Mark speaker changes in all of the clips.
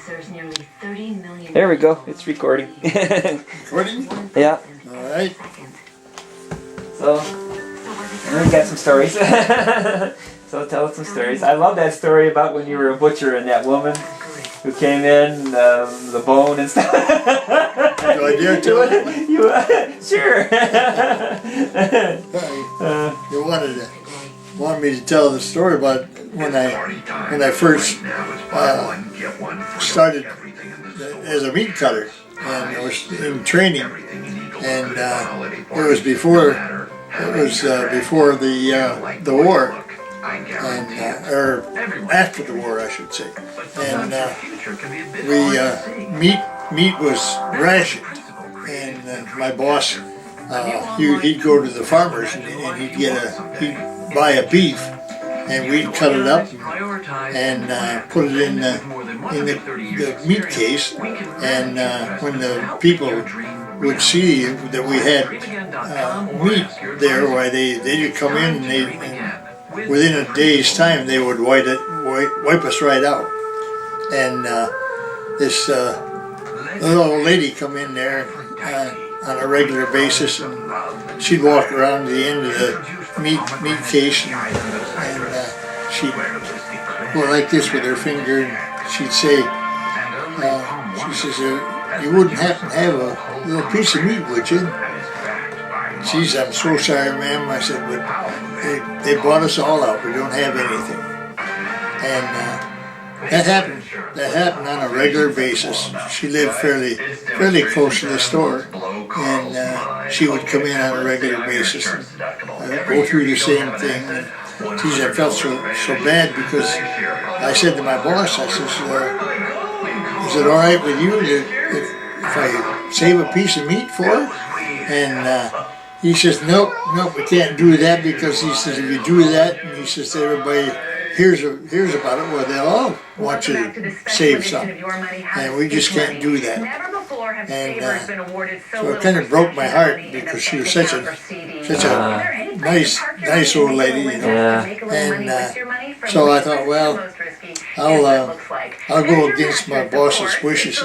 Speaker 1: serves nearly 30 million.
Speaker 2: There we go. It's recording.
Speaker 3: Recording?
Speaker 2: Yeah.
Speaker 3: Alright.
Speaker 2: So, we got some stories. So tell us some stories. I love that story about when you were a butcher and that woman who came in, the bone and stuff.
Speaker 3: Do I dare tell it?
Speaker 2: Sure.
Speaker 3: You wanted me to tell the story about when I first started as a meat cutter, and I was in training, and it was before the war, and or after the war, I should say, and meat was rationed, and my boss, he'd go to the farmers and he'd buy a beef, and we'd cut it up and put it in the meat case, and when the people would see that we had meat there, why they'd come in and within a day's time they would wipe us right out. And this little old lady come in there on a regular basis, and she'd walk around the end of the meat case, and she'd go like this with her finger, and she'd say, she says, "You wouldn't happen to have a little piece of meat, would you?" "Geez, I'm so sorry, ma'am." I said, "But they bought us all out. We don't have anything." And that happened on a regular basis. She lived fairly close to the store, and she would come in on a regular basis and go through the same thing. And, geez, I felt so bad, because I said to my boss, I says, "Is it all right with you if I save a piece of meat for her?" And he says, nope, we can't do that, because he says, if you do that, and he says, everybody hears about it, well, they'll all want you to save some, and we just can't do that. And so it kind of broke my heart, because she was such a nice old lady, you know. And so I thought, well, I'll go against my boss's wishes.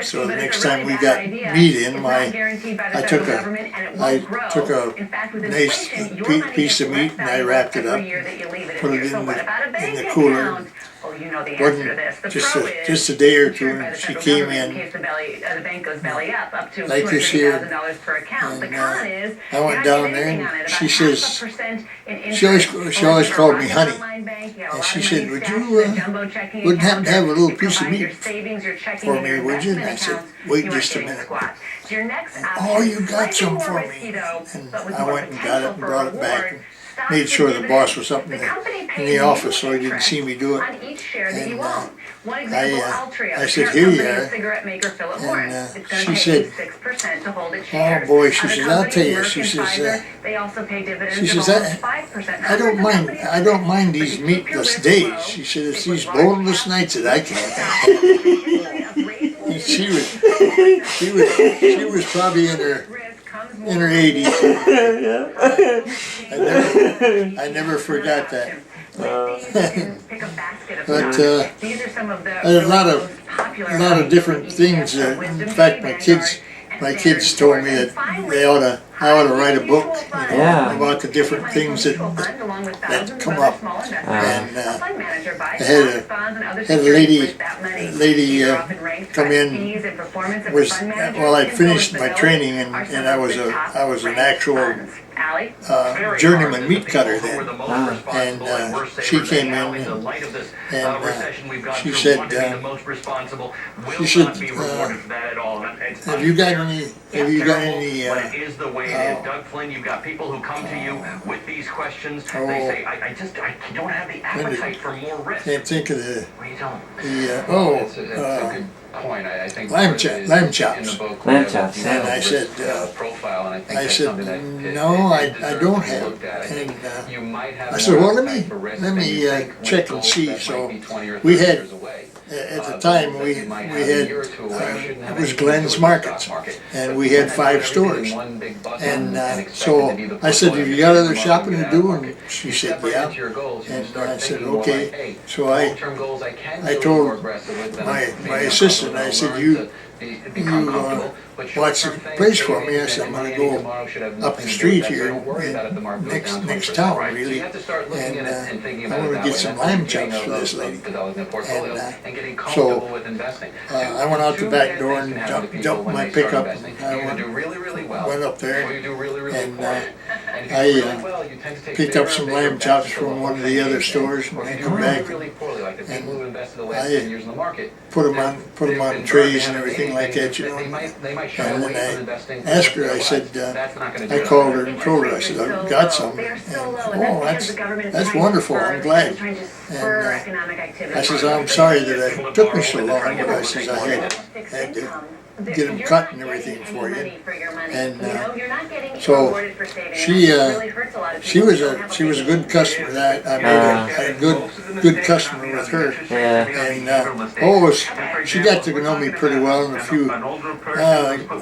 Speaker 3: So the next time we got meat in, I took a nice piece of meat, and I wrapped it up, put it in the cooler. Wasn't just a day or two, and she came in like this here, and I went down there, and she says, she always called me honey, and she said, "Would you wouldn't happen to have a little piece of meat for me, would you?" And I said, "Wait just a minute." And, "Oh, you got some for me." And I went and got it and brought it back, and made sure the boss was up in the office so he didn't see me do it. And I said, "Here you are." And she said, "Oh boy," she says, "I'll tell you," she says, I don't mind these meatless days." She said, "It's these boneless nights that I can't have." And she was probably in her 80s. I never forgot that. But a lot of different things. In fact, my kids told me that I ought to write a book, about the different things that come up. And I had a lady come in. I'd finished my training, and I was an actual journeyman meat cutter then, and she came in, and she said, "Have you got any
Speaker 4: Doug Flynn, you've got people who come to you with these questions. They say, I don't have the appetite for more risk."
Speaker 3: Can't think of the
Speaker 4: point. I think
Speaker 3: lamb chops.
Speaker 2: Lamb chops.
Speaker 3: And I said, "No, I don't have." And I said, "Well, let me check and see." So we had at the time we had, it was Glenn's Markets, and we had 5 stores. And so I said, have you got other shopping to do? And she said, yeah. And I said, okay. So I told my assistant, I said, you watch the place for me. I said, I'm going to go up the street here in next town, really, and I want to get some lamb chops for this lady. And so I went out the back door and jumped my pickup, and I went up there, and I picked up some lamb chops from one of the other stores, and I come back and I put them on trays and everything like that, you know. And then I asked her, I said, I called her and told her, I said, I've got some. And, oh, that's wonderful, I'm glad. And I says, I'm sorry that it took me so long, but I says, I had to get them cut and everything for you. And so she was a good customer. I made a good customer with her. And she got to know me pretty well. And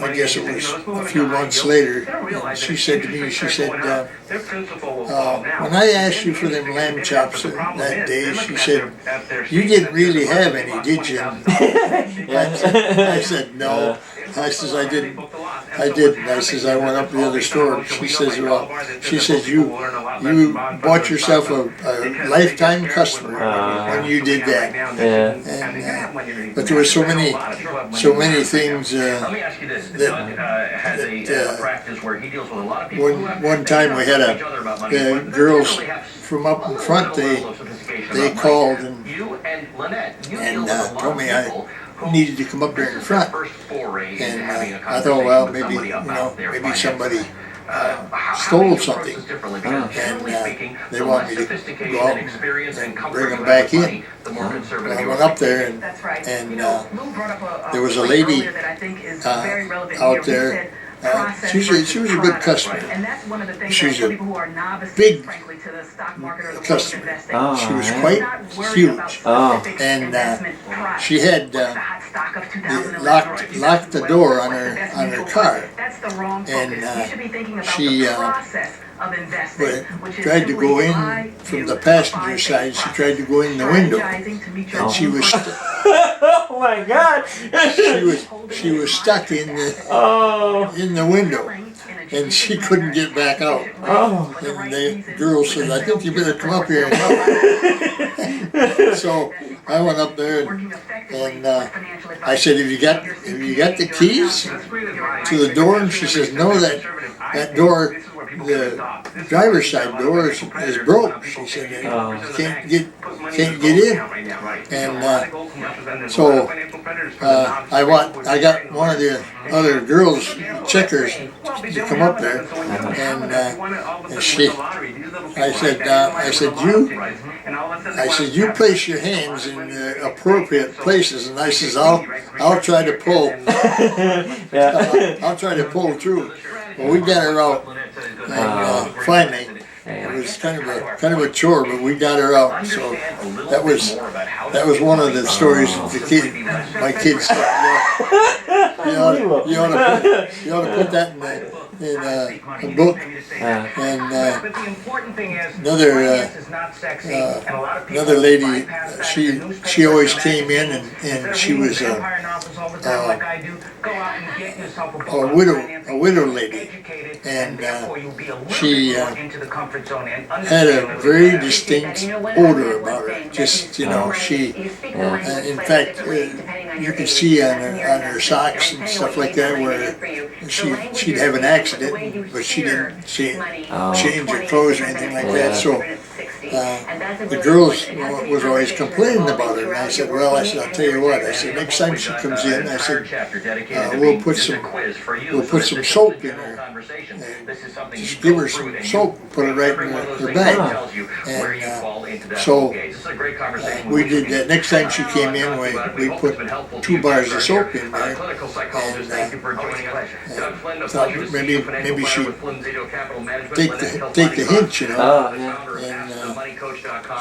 Speaker 3: I guess it was a few months later, and she said to me, she said, when I asked you for them lamb chops that day, she said, you didn't really have any, did you? I said, no. I says, I didn't. I says, I went up to the other store. She says, well, she says, you bought yourself a lifetime customer when you did that. And, but there were so many things one time we had girls from up in front, they called and told me I needed to come up there in front, and I thought, well, maybe somebody stole something, and they want me to go out and bring them back in. I went up there, and there was a lady out there. She was a good customer. She's a big customer. She was quite huge. And she had locked the door on her car. And she tried to go in from the passenger side. She tried to go in the window, and she was.
Speaker 2: Oh my God!
Speaker 3: She was stuck in the window, and she couldn't get back out. And the girl said, "I think you better come up here and help." So I went up there, and I said, "Have you got the keys to the door?" And she says, "No, that door, the driver's side door is broke." She said, "Can't get in." And so I got one of the other girls, checkers, to come up there, and I said, you place your hands in the appropriate places, and I says, I'll try to pull. I'll try to pull through. Well, we got her out, and finally. It was kind of a chore, but we got her out. So that was one of the stories that my kids said, you ought to put that in a book. And another lady, she always came in, and she was a widow lady, and she had a very distinct odor about her. Just she, in fact, you could see on her socks and stuff like that where she'd have an accident, but she didn't change her clothes or anything like that. So the girls was always complaining about her, and I said, well, I'll tell you what. I said, next time she comes in, I said, we'll put some soap in her. Just give her some soap, put it right in her bag. And so we did that. Next time she came in, we put 2 bars of soap in there, and thought maybe she'd take the hint, And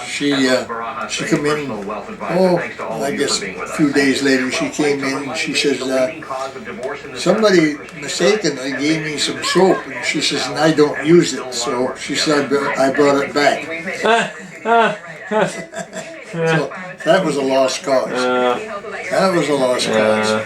Speaker 3: she come in, I guess a few days later she came in and she says, somebody mistakenly gave me some soap, and she says, and I don't use it, so she said I brought it back. So that was a lost cause. That was a lost cause.